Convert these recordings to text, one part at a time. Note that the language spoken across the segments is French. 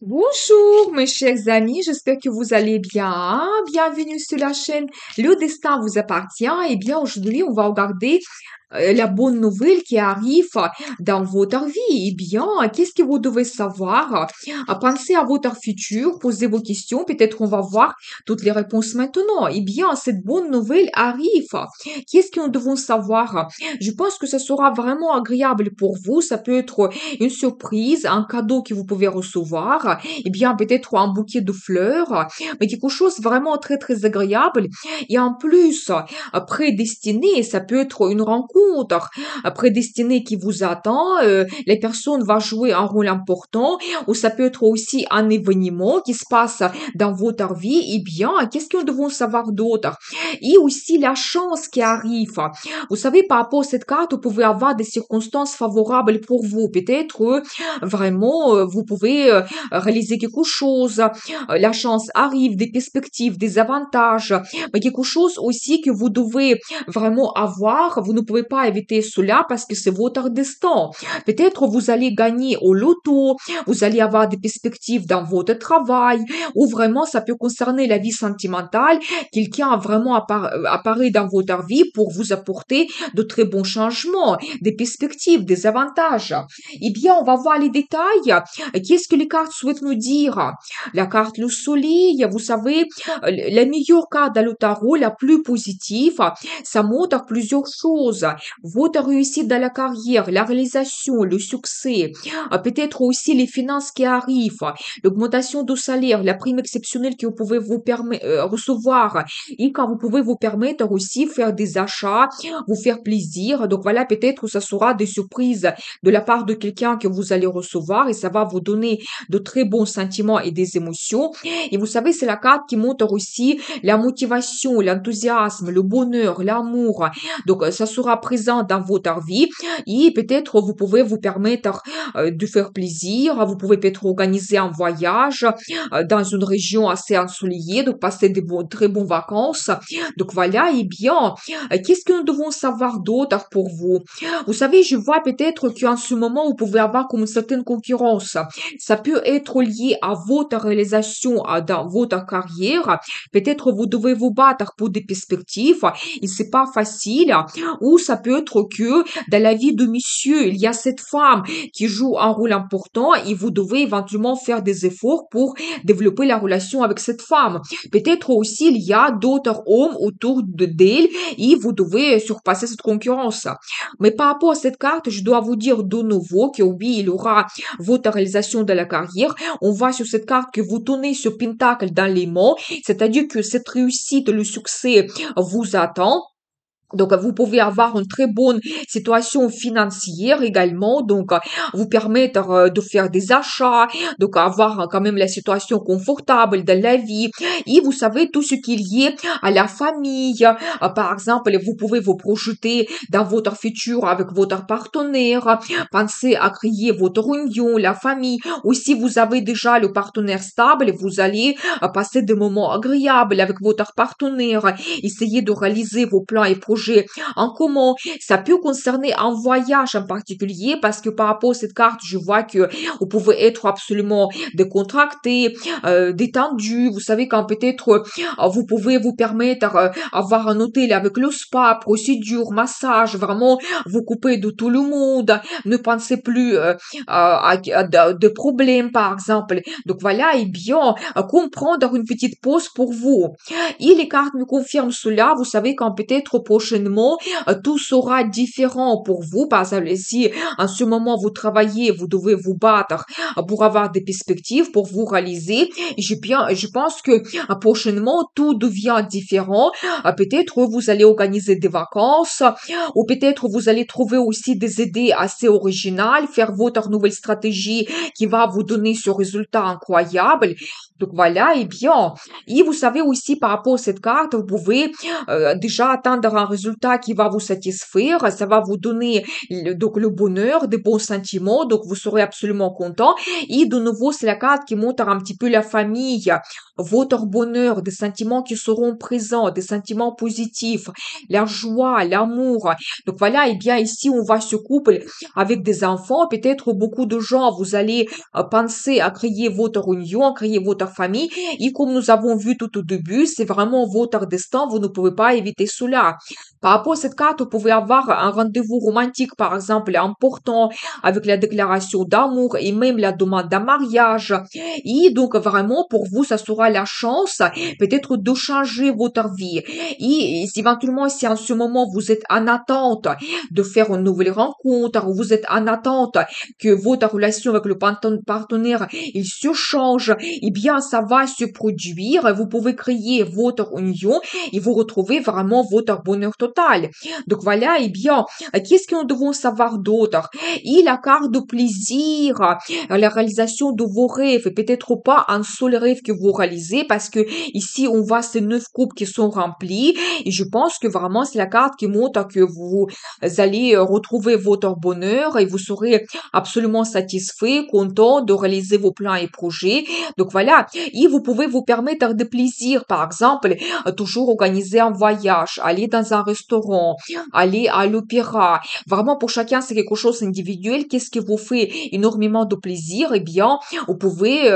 Bonjour mes chers amis, j'espère que vous allez bien. Bienvenue sur la chaîne Le Destin vous appartient. Eh bien, aujourd'hui, on va regarder la bonne nouvelle qui arrive dans votre vie. Eh bien, qu'est-ce que vous devez savoir? Pensez à votre futur, posez vos questions. Peut-être on va voir toutes les réponses maintenant. Eh bien, cette bonne nouvelle arrive. Qu'est-ce que nous devons savoir? Je pense que ça sera vraiment agréable pour vous. Ça peut être une surprise, un cadeau que vous pouvez recevoir, eh bien peut-être un bouquet de fleurs, mais quelque chose vraiment très très agréable. Et en plus, prédestiné, ça peut être une rencontre prédestinée qui vous attend. Les personnes vont jouer un rôle important, ou ça peut être aussi un événement qui se passe dans votre vie. Eh bien, qu'est-ce que nous devons savoir d'autre? Et aussi la chance qui arrive. Vous savez, par rapport à cette carte, vous pouvez avoir des circonstances favorables pour vous. Peut-être vraiment, vous pouvez réaliser quelque chose. La chance arrive, des perspectives, des avantages, mais quelque chose aussi que vous devez vraiment avoir. Vous ne pouvez pas éviter cela parce que c'est votre destin. Peut-être vous allez gagner au loto, vous allez avoir des perspectives dans votre travail, ou vraiment ça peut concerner la vie sentimentale. Quelqu'un vraiment apparaît dans votre vie pour vous apporter de très bons changements, des perspectives, des avantages. Eh bien, on va voir les détails. Qu'est-ce que les cartes souhaitent nous dire? La carte le soleil, vous savez, la meilleure carte dans le tarot, la plus positive, ça montre plusieurs choses. Votre réussite dans la carrière, la réalisation, le succès, peut-être aussi les finances qui arrivent, l'augmentation du salaire, la prime exceptionnelle que vous pouvez vous permettre recevoir, et quand vous pouvez vous permettre aussi faire des achats, vous faire plaisir. Donc voilà, peut-être que ça sera des surprises de la part de quelqu'un que vous allez recevoir et ça va vous donner de très bons sentiments et des émotions. Et vous savez, c'est la carte qui montre aussi la motivation, l'enthousiasme, le bonheur, l'amour. Donc ça sera présent dans votre vie et peut-être vous pouvez vous permettre de faire plaisir. Vous pouvez peut-être organiser un voyage dans une région assez ensoleillée, donc passer des très bons vacances. Donc voilà, et bien, qu'est-ce que nous devons savoir d'autre pour vous? Vous savez, je vois peut-être qu'en ce moment, vous pouvez avoir comme une certaine concurrence. Ça peut être lié à votre réalisation dans votre carrière. Peut-être vous devez vous battre pour des perspectives et c'est pas facile. Ou ça peut être que dans la vie de monsieur, il y a cette femme qui joue un rôle important et vous devez éventuellement faire des efforts pour développer la relation avec cette femme. Peut-être aussi il y a d'autres hommes autour d'elle et vous devez surpasser cette concurrence. Mais par rapport à cette carte, je dois vous dire de nouveau que oui, il y aura votre réalisation de la carrière. On voit sur cette carte que vous tenez ce pentacle dans les mains, c'est-à-dire que cette réussite, le succès vous attend. Donc, vous pouvez avoir une très bonne situation financière également, donc vous permettre de faire des achats, donc avoir quand même la situation confortable de la vie. Et vous savez, tout ce qui est lié à la famille, par exemple, vous pouvez vous projeter dans votre futur avec votre partenaire, penser à créer votre union, la famille, ou si vous avez déjà le partenaire stable, vous allez passer des moments agréables avec votre partenaire, essayer de réaliser vos plans et projets en commun. Ça peut concerner un voyage en particulier parce que par rapport à cette carte, je vois que vous pouvez être absolument décontracté, détendu. Vous savez quand peut-être vous pouvez vous permettre avoir un hôtel avec le spa, procédure, massage, vraiment vous couper de tout le monde, ne pensez plus de problèmes par exemple. Donc voilà, et bien comprendre une petite pause pour vous. Et les cartes me confirment cela. Vous savez quand peut-être prochainement, tout sera différent pour vous. Par exemple, si en ce moment vous travaillez, vous devez vous battre pour avoir des perspectives, pour vous réaliser. Je pense que prochainement, tout devient différent. Peut-être vous allez organiser des vacances ou peut-être vous allez trouver aussi des idées assez originales, faire votre nouvelle stratégie qui va vous donner ce résultat incroyable. Donc voilà, et bien, et vous savez aussi par rapport à cette carte, vous pouvez déjà atteindre un résultat qui va vous satisfaire, ça va vous donner donc le bonheur, des bons sentiments, donc vous serez absolument content. Et de nouveau, c'est la carte qui montre un petit peu la famille, votre bonheur, des sentiments qui seront présents, des sentiments positifs, la joie, l'amour. Donc voilà, et bien ici, on voit ce couple avec des enfants. Peut-être beaucoup de gens, vous allez penser à créer votre union, à créer votre famille. Et comme nous avons vu tout au début, c'est vraiment votre destin, vous ne pouvez pas éviter cela. Par rapport à cette carte, vous pouvez avoir un rendez-vous romantique, par exemple, important, avec la déclaration d'amour et même la demande d'un mariage. Et donc, vraiment, pour vous, ça sera la chance, peut-être, de changer votre vie. Et si éventuellement, si en ce moment, vous êtes en attente de faire une nouvelle rencontre, ou vous êtes en attente que votre relation avec le partenaire, il se change, eh bien, ça va se produire. Vous pouvez créer votre union et vous retrouvez vraiment votre bonheur total. Donc voilà, eh bien, qu'est-ce que nous devons savoir d'autre? Et la carte de plaisir, la réalisation de vos rêves, et peut-être pas un seul rêve que vous réalisez, parce que ici, on voit ces 9 coupes qui sont remplies, et je pense que vraiment, c'est la carte qui montre que vous allez retrouver votre bonheur et vous serez absolument satisfait, content de réaliser vos plans et projets. Donc voilà, et vous pouvez vous permettre des plaisirs, par exemple, toujours organiser un voyage, aller dans un restaurant, aller à l'opéra. Vraiment, pour chacun, c'est quelque chose d'individuel. Qu'est-ce qui vous fait énormément de plaisir? Eh bien, vous pouvez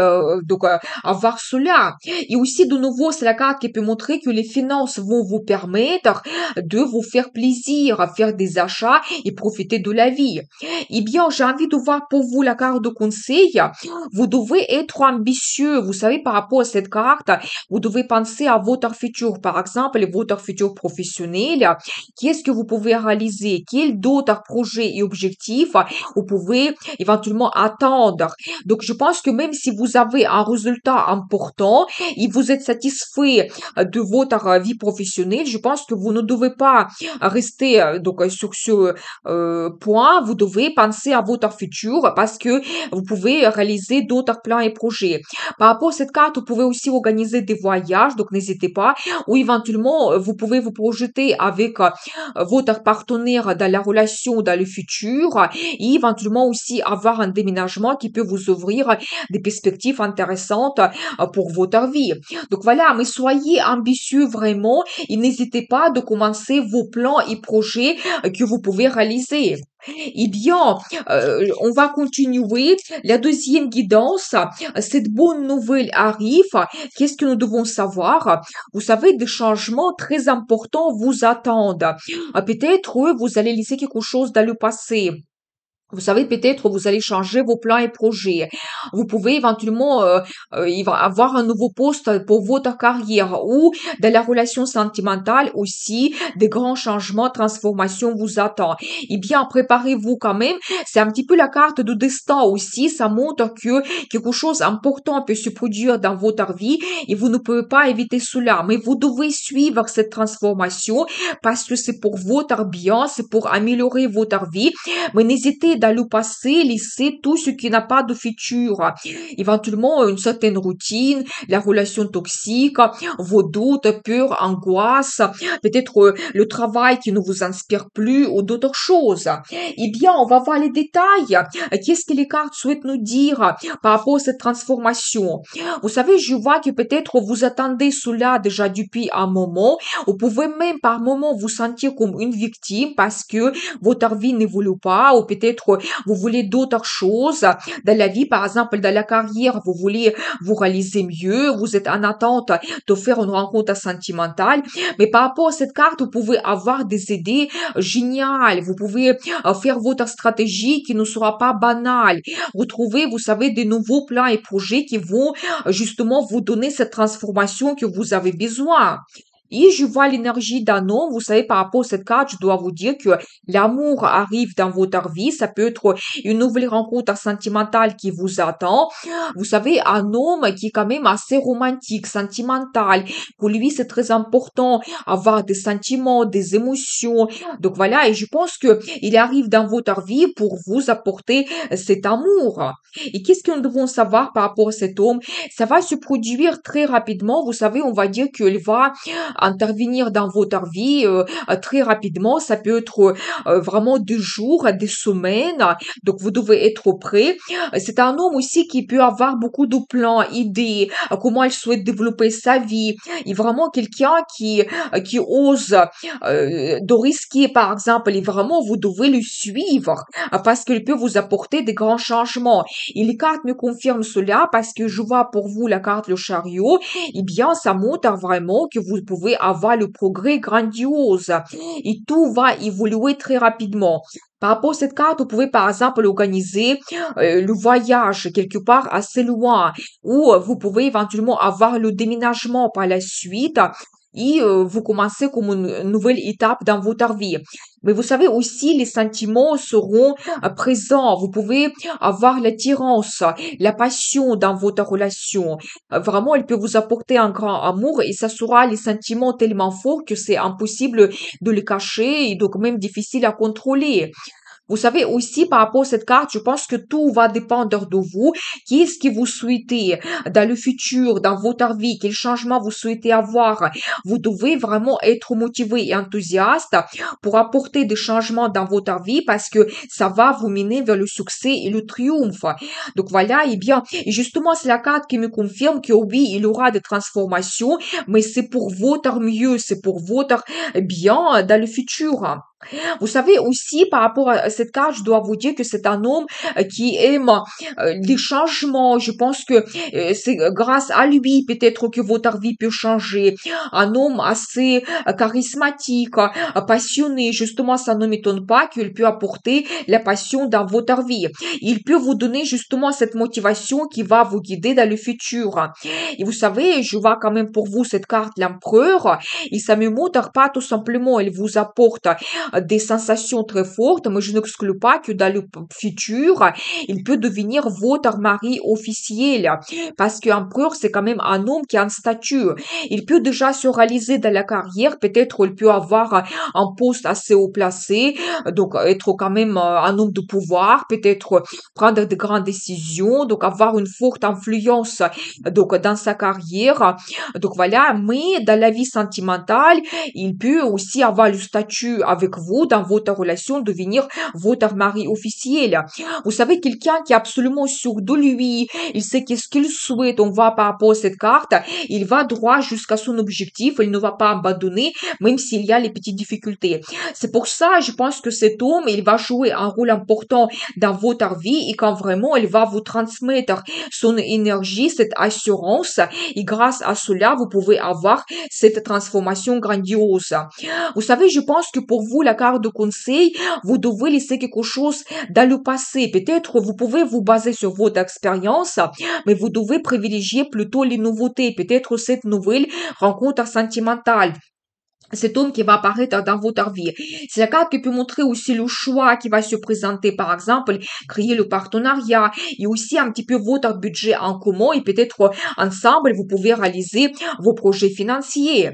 donc avoir cela. Et aussi, de nouveau, c'est la carte qui peut montrer que les finances vont vous permettre de vous faire plaisir, faire des achats et profiter de la vie. Eh bien, j'ai envie de voir pour vous la carte de conseil. Vous devez être ambitieux. Vous savez, par rapport à cette carte, vous devez penser à votre futur, par exemple, votre futur professionnel. Qu'est-ce que vous pouvez réaliser? Quels d'autres projets et objectifs vous pouvez éventuellement attendre? Donc, je pense que même si vous avez un résultat important et vous êtes satisfait de votre vie professionnelle, je pense que vous ne devez pas rester donc sur ce point. Vous devez penser à votre futur parce que vous pouvez réaliser d'autres plans et projets. Par rapport à cette carte, vous pouvez aussi organiser des voyages, donc n'hésitez pas. Ou éventuellement, vous pouvez vous projeter avec votre partenaire dans la relation, dans le futur, et éventuellement aussi avoir un déménagement qui peut vous ouvrir des perspectives intéressantes pour votre vie. Donc voilà, mais soyez ambitieux vraiment et n'hésitez pas de commencer vos plans et projets que vous pouvez réaliser. Eh bien, on va continuer. La deuxième guidance, cette bonne nouvelle arrive. Qu'est-ce que nous devons savoir? Vous savez, des changements très importants vous attendent. Peut-être vous allez laisser quelque chose dans le passé. Vous savez, peut-être vous allez changer vos plans et projets. Vous pouvez éventuellement il va avoir un nouveau poste pour votre carrière ou dans la relation sentimentale aussi, des grands changements, transformations vous attendent. Eh bien, préparez-vous quand même. C'est un petit peu la carte de destin aussi. Ça montre que quelque chose d'important peut se produire dans votre vie et vous ne pouvez pas éviter cela. Mais vous devez suivre cette transformation parce que c'est pour votre bien, c'est pour améliorer votre vie. Mais n'hésitez dans le passé, laisser tout ce qui n'a pas de futur. Éventuellement, une certaine routine, la relation toxique, vos doutes, peurs, angoisses, peut-être le travail qui ne vous inspire plus ou d'autres choses. Eh bien, on va voir les détails. Qu'est-ce que les cartes souhaitent nous dire par rapport à cette transformation? Vous savez, je vois que peut-être vous attendez cela déjà depuis un moment. Vous pouvez même par moment vous sentir comme une victime parce que votre vie n'évolue pas ou peut-être vous voulez d'autres choses dans la vie, par exemple dans la carrière, vous voulez vous réaliser mieux, vous êtes en attente de faire une rencontre sentimentale, mais par rapport à cette carte, vous pouvez avoir des idées géniales, vous pouvez faire votre stratégie qui ne sera pas banale, retrouver, vous savez, des nouveaux plans et projets qui vont justement vous donner cette transformation que vous avez besoin. Et je vois l'énergie d'un homme. Vous savez, par rapport à cette carte, je dois vous dire que l'amour arrive dans votre vie. Ça peut être une nouvelle rencontre sentimentale qui vous attend. Vous savez, un homme qui est quand même assez romantique, sentimental. Pour lui, c'est très important avoir des sentiments, des émotions. Donc voilà, et je pense que il arrive dans votre vie pour vous apporter cet amour. Et qu'est-ce que nous devons savoir par rapport à cet homme? Ça va se produire très rapidement. Vous savez, on va dire qu'il va intervenir dans votre vie très rapidement. Ça peut être vraiment des jours, des semaines. Donc, vous devez être prêt. C'est un homme aussi qui peut avoir beaucoup de plans, idées, comment il souhaite développer sa vie. Il est vraiment quelqu'un qui ose de risquer, par exemple, et vraiment, vous devez le suivre parce qu'il peut vous apporter des grands changements. Et les cartes me confirment cela parce que je vois pour vous la carte le chariot. Eh bien, ça montre vraiment que vous pouvez avoir le progrès grandiose et tout va évoluer très rapidement. Par rapport à cette carte, vous pouvez par exemple organiser le voyage quelque part assez loin ou vous pouvez éventuellement avoir le déménagement par la suite et vous commencez comme une nouvelle étape dans votre vie. Mais vous savez aussi, les sentiments seront présents. Vous pouvez avoir l'attirance, la passion dans votre relation. Vraiment, elle peut vous apporter un grand amour et ça sera les sentiments tellement forts que c'est impossible de les cacher et donc même difficile à contrôler. Vous savez aussi, par rapport à cette carte, je pense que tout va dépendre de vous. Qu'est-ce que vous souhaitez dans le futur, dans votre vie? Quel changement vous souhaitez avoir? Vous devez vraiment être motivé et enthousiaste pour apporter des changements dans votre vie parce que ça va vous mener vers le succès et le triomphe. Donc voilà, et bien, et justement, c'est la carte qui me confirme que oui, il y aura des transformations, mais c'est pour votre mieux, c'est pour votre bien dans le futur. Vous savez aussi, par rapport à cette carte, je dois vous dire que c'est un homme qui aime les changements. Je pense que c'est grâce à lui peut-être que votre vie peut changer. Un homme assez charismatique, passionné. Justement, ça ne m'étonne pas qu'il peut apporter la passion dans votre vie. Il peut vous donner justement cette motivation qui va vous guider dans le futur. Et vous savez, je vois quand même pour vous cette carte, l'empereur, et ça me montre pas tout simplement, elle vous apporte des sensations très fortes, mais je n'exclus pas que dans le futur, il peut devenir votre mari officiel, parce qu'empereur, c'est quand même un homme qui a un statut. Il peut déjà se réaliser dans la carrière, peut-être il peut avoir un poste assez haut placé, donc être quand même un homme de pouvoir, peut-être prendre de grandes décisions, donc avoir une forte influence donc dans sa carrière. Donc voilà, mais dans la vie sentimentale, il peut aussi avoir le statut avec vous dans votre relation, devenir votre mari officiel. Vous savez, quelqu'un qui est absolument sûr de lui, il sait qu'est-ce qu'il souhaite, on voit par rapport à cette carte, il va droit jusqu'à son objectif, il ne va pas abandonner, même s'il y a les petites difficultés. C'est pour ça, je pense que cet homme, il va jouer un rôle important dans votre vie et quand vraiment il va vous transmettre son énergie, cette assurance, et grâce à cela, vous pouvez avoir cette transformation grandiose. Vous savez, je pense que pour vous, la carte de conseil, vous devez laisser quelque chose dans le passé. Peut-être vous pouvez vous baser sur votre expérience, mais vous devez privilégier plutôt les nouveautés. Peut-être cette nouvelle rencontre sentimentale, cet homme qui va apparaître dans votre vie. C'est la carte qui peut montrer aussi le choix qui va se présenter, par exemple, créer le partenariat et aussi un petit peu votre budget en commun et peut-être ensemble, vous pouvez réaliser vos projets financiers.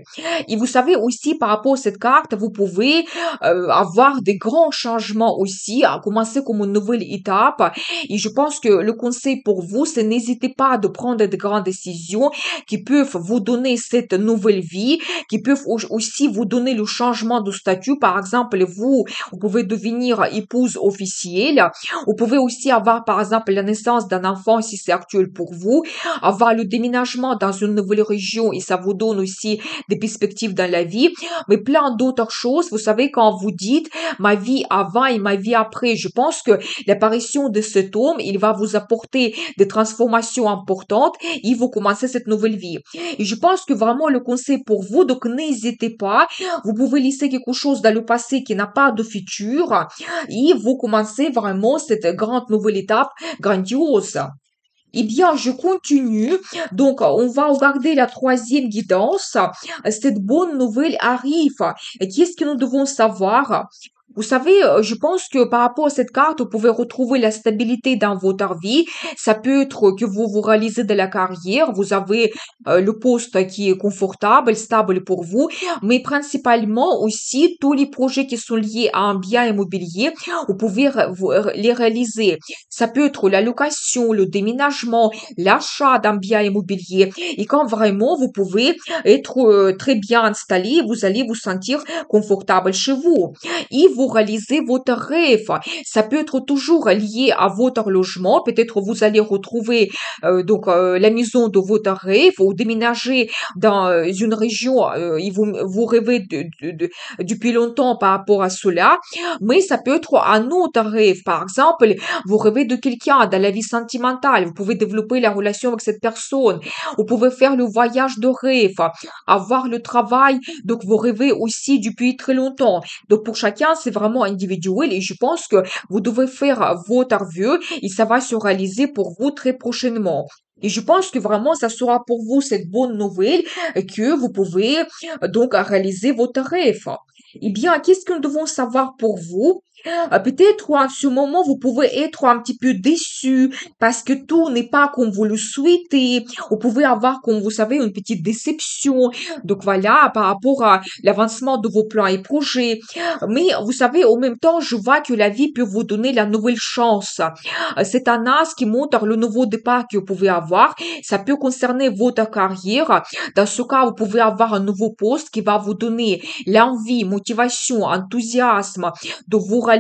Et vous savez aussi, par rapport à cette carte, vous pouvez avoir des grands changements aussi, à commencer comme une nouvelle étape. Et je pense que le conseil pour vous, c'est n'hésitez pas de prendre de grandes décisions qui peuvent vous donner cette nouvelle vie, qui peuvent aussi vous donner le changement de statut. Par exemple, vous pouvez devenir épouse officielle. Vous pouvez aussi avoir, par exemple, la naissance d'un enfant si c'est actuel pour vous, avoir le déménagement dans une nouvelle région et ça vous donne aussi des perspectives dans la vie, mais plein d'autres choses. Vous savez, quand vous dites ma vie avant et ma vie après, je pense que l'apparition de cet homme, il va vous apporter des transformations importantes et vous commencez cette nouvelle vie. Et je pense que vraiment le conseil pour vous, donc n'hésitez pas, vous pouvez laisser quelque chose dans le passé qui n'a pas de futur et vous commencez vraiment cette grande nouvelle étape grandiose. Eh bien, je continue. Donc, on va regarder la troisième guidance. Cette bonne nouvelle arrive. Et qu'est-ce que nous devons savoir? Vous savez, je pense que par rapport à cette carte, vous pouvez retrouver la stabilité dans votre vie. Ça peut être que vous réalisez de la carrière, vous avez le poste qui est confortable, stable pour vous, mais principalement aussi tous les projets qui sont liés à un bien immobilier, vous pouvez les réaliser. Ça peut être la location, le déménagement, l'achat d'un bien immobilier. Et quand vraiment vous pouvez être très bien installé, vous allez vous sentir confortable chez vous et vous réalisez votre rêve. Ça peut être toujours lié à votre logement. Peut-être vous allez retrouver la maison de votre rêve ou déménager dans une région et vous rêvez depuis longtemps par rapport à cela. Mais ça peut être un autre rêve. Par exemple, vous rêvez de quelqu'un dans la vie sentimentale. Vous pouvez développer la relation avec cette personne. Vous pouvez faire le voyage de rêve, avoir le travail. Donc, vous rêvez aussi depuis très longtemps. Donc, pour chacun, c'est vraiment individuel et je pense que vous devez faire votre vœu et ça va se réaliser pour vous très prochainement. Et je pense que vraiment, ça sera pour vous cette bonne nouvelle que vous pouvez donc réaliser votre rêve. Eh bien, qu'est-ce que nous devons savoir pour vous? Peut-être en ce moment, vous pouvez être un petit peu déçu parce que tout n'est pas comme vous le souhaitez. Vous pouvez avoir, comme vous savez, une petite déception. Donc voilà, par rapport à l'avancement de vos plans et projets. Mais vous savez, en même temps, je vois que la vie peut vous donner la nouvelle chance. C'est un as qui montre le nouveau départ que vous pouvez avoir. Ça peut concerner votre carrière. Dans ce cas, vous pouvez avoir un nouveau poste qui va vous donner l'envie, motivation, enthousiasme de vous réaliser.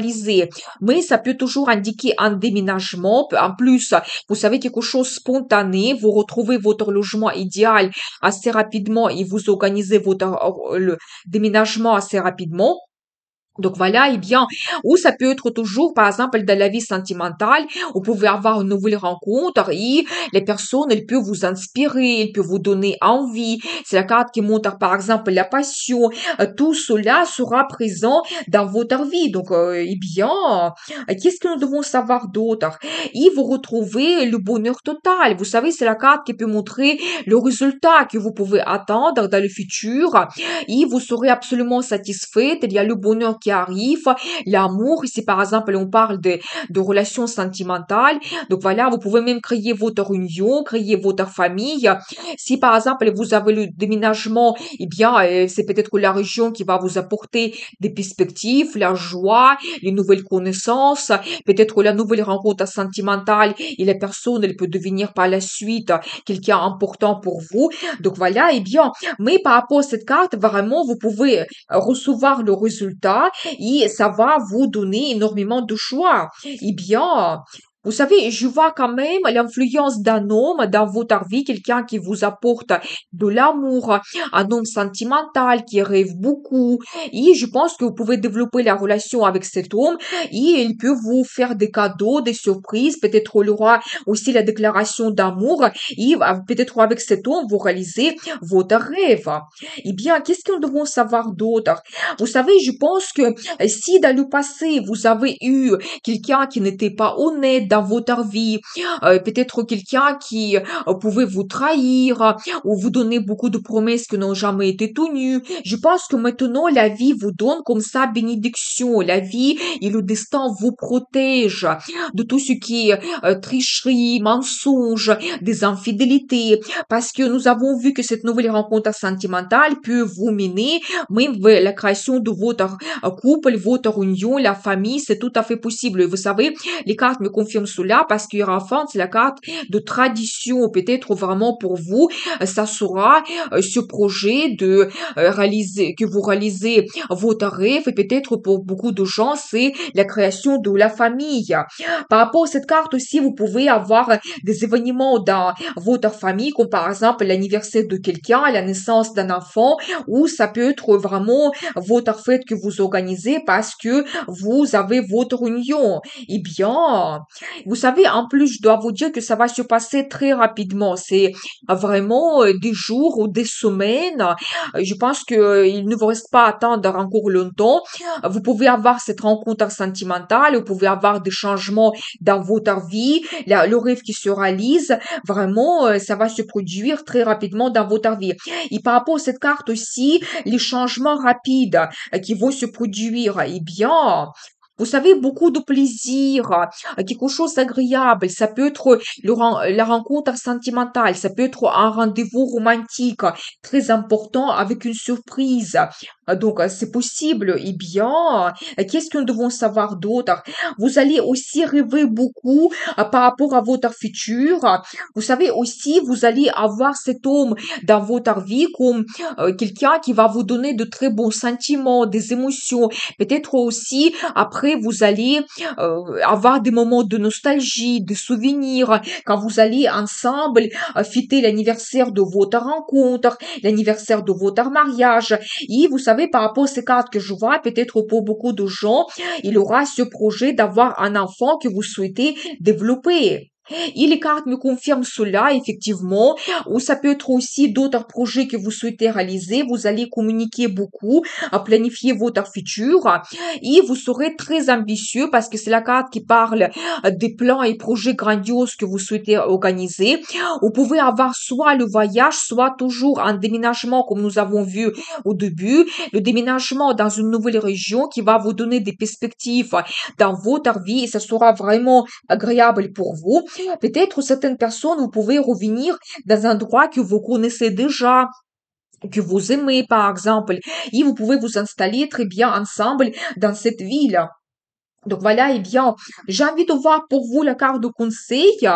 Mais ça peut toujours indiquer un déménagement. En plus, vous savez quelque chose spontané. Vous retrouvez votre logement idéal assez rapidement et vous organisez le déménagement assez rapidement. Donc voilà, eh bien, ou ça peut être toujours, par exemple, dans la vie sentimentale, vous pouvez avoir une nouvelle rencontre et les personnes, elles peuvent vous inspirer, elles peuvent vous donner envie. C'est la carte qui montre, par exemple, la passion. Tout cela sera présent dans votre vie. Donc, eh bien, qu'est-ce que nous devons savoir d'autre? Et vous retrouvez le bonheur total. Vous savez, c'est la carte qui peut montrer le résultat que vous pouvez attendre dans le futur et vous serez absolument satisfaite. Il y a le bonheur qui arrive, l'amour. Ici, par exemple, on parle de relations sentimentales. Donc voilà, vous pouvez même créer votre union, créer votre famille. Si, par exemple, vous avez le déménagement, eh bien, c'est peut-être la région qui va vous apporter des perspectives, la joie, les nouvelles connaissances, peut-être la nouvelle rencontre sentimentale et la personne, elle peut devenir par la suite quelqu'un important pour vous. Donc voilà, eh bien, mais par rapport à cette carte, vraiment, vous pouvez recevoir le résultat et ça va vous donner énormément de choix. Eh bien, vous savez, je vois quand même l'influence d'un homme dans votre vie, quelqu'un qui vous apporte de l'amour, un homme sentimental qui rêve beaucoup. Et je pense que vous pouvez développer la relation avec cet homme et il peut vous faire des cadeaux, des surprises. Peut-être il aura aussi la déclaration d'amour et peut-être avec cet homme, vous réalisez votre rêve. Eh bien, qu'est-ce que nous devons savoir d'autre? Vous savez, je pense que si dans le passé, vous avez eu quelqu'un qui n'était pas honnête dans votre vie, peut-être quelqu'un qui pouvait vous trahir ou vous donner beaucoup de promesses qui n'ont jamais été tenues, je pense que maintenant, la vie vous donne comme ça bénédiction. La vie et le destin vous protègent de tout ce qui est tricherie, mensonge, des infidélités, parce que nous avons vu que cette nouvelle rencontre sentimentale peut vous mener même vers la création de votre couple, votre union, la famille, c'est tout à fait possible. Et vous savez, les cartes me confirment cela parce qu'il y aura enfin, c'est la carte de tradition, peut-être vraiment pour vous, ça sera ce projet de réaliser, que vous réalisez votre rêve et peut-être pour beaucoup de gens, c'est la création de la famille. Par rapport à cette carte aussi, vous pouvez avoir des événements dans votre famille, comme par exemple l'anniversaire de quelqu'un, la naissance d'un enfant, ou ça peut être vraiment votre fête que vous organisez parce que vous avez votre union. Eh bien, Vous savez, en plus, je dois vous dire que ça va se passer très rapidement. C'est vraiment des jours ou des semaines. Je pense que il ne vous reste pas à attendre encore longtemps. Vous pouvez avoir cette rencontre sentimentale, vous pouvez avoir des changements dans votre vie, le rêve qui se réalise. Vraiment, ça va se produire très rapidement dans votre vie. Et par rapport à cette carte aussi, les changements rapides qui vont se produire, eh bien, vous savez, beaucoup de plaisir, quelque chose d'agréable. Ça peut être la rencontre sentimentale, ça peut être un rendez-vous romantique très important avec une surprise. Donc, c'est possible. Eh bien, qu'est-ce que nous devons savoir d'autre? Vous allez aussi rêver beaucoup par rapport à votre futur. Vous savez aussi, vous allez avoir cet homme dans votre vie comme quelqu'un qui va vous donner de très bons sentiments, des émotions. Peut-être aussi, après, vous allez avoir des moments de nostalgie, de souvenirs, quand vous allez ensemble fêter l'anniversaire de votre rencontre, l'anniversaire de votre mariage. Et vous savez, par rapport à ces cartes que je vois, peut-être pour beaucoup de gens, il aura ce projet d'avoir un enfant que vous souhaitez développer. Et les cartes me confirment cela, effectivement, ou ça peut être aussi d'autres projets que vous souhaitez réaliser. Vous allez communiquer beaucoup, à planifier votre futur, et vous serez très ambitieux parce que c'est la carte qui parle des plans et projets grandioses que vous souhaitez organiser. Vous pouvez avoir soit le voyage, soit toujours un déménagement comme nous avons vu au début, le déménagement dans une nouvelle région qui va vous donner des perspectives dans votre vie et ça sera vraiment agréable pour vous. Peut-être certaines personnes, vous pouvez revenir dans un endroit que vous connaissez déjà, que vous aimez par exemple, et vous pouvez vous installer très bien ensemble dans cette ville. Donc voilà, eh bien, j'ai envie de voir pour vous la carte de conseil.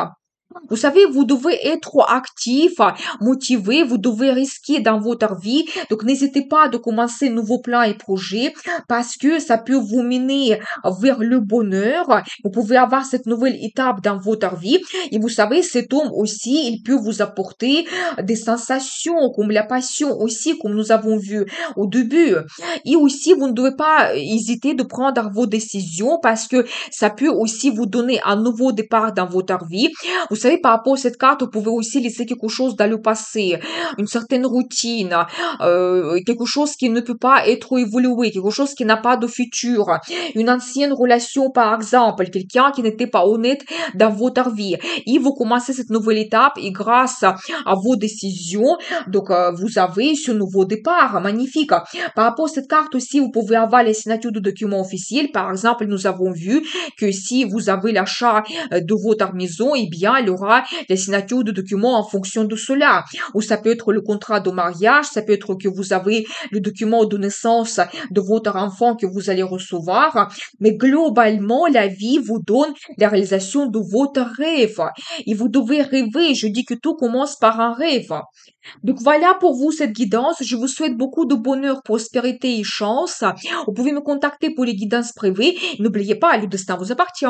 Vous savez, vous devez être actif, motivé, vous devez risquer dans votre vie. Donc, n'hésitez pas de commencer de nouveaux plans et projets parce que ça peut vous mener vers le bonheur. Vous pouvez avoir cette nouvelle étape dans votre vie. Et vous savez, cet homme aussi, il peut vous apporter des sensations comme la passion aussi, comme nous avons vu au début. Et aussi, vous ne devez pas hésiter de prendre vos décisions parce que ça peut aussi vous donner un nouveau départ dans votre vie. Vous savez, par rapport à cette carte, vous pouvez aussi laisser quelque chose dans le passé, une certaine routine, quelque chose qui ne peut pas être évolué, quelque chose qui n'a pas de futur, une ancienne relation par exemple, quelqu'un qui n'était pas honnête dans votre vie. Et vous commencez cette nouvelle étape et grâce à vos décisions, donc vous avez ce nouveau départ magnifique. Par rapport à cette carte aussi, vous pouvez avoir les signatures de documents officiels. Par exemple, nous avons vu que si vous avez l'achat de votre maison, eh bien, il y aura les signatures de documents en fonction de cela. Ou ça peut être le contrat de mariage, ça peut être que vous avez le document de naissance de votre enfant que vous allez recevoir. Mais globalement, la vie vous donne la réalisation de votre rêve. Et vous devez rêver. Je dis que tout commence par un rêve. Donc voilà pour vous cette guidance. Je vous souhaite beaucoup de bonheur, prospérité et chance. Vous pouvez me contacter pour les guidances privées. N'oubliez pas, le destin vous appartient.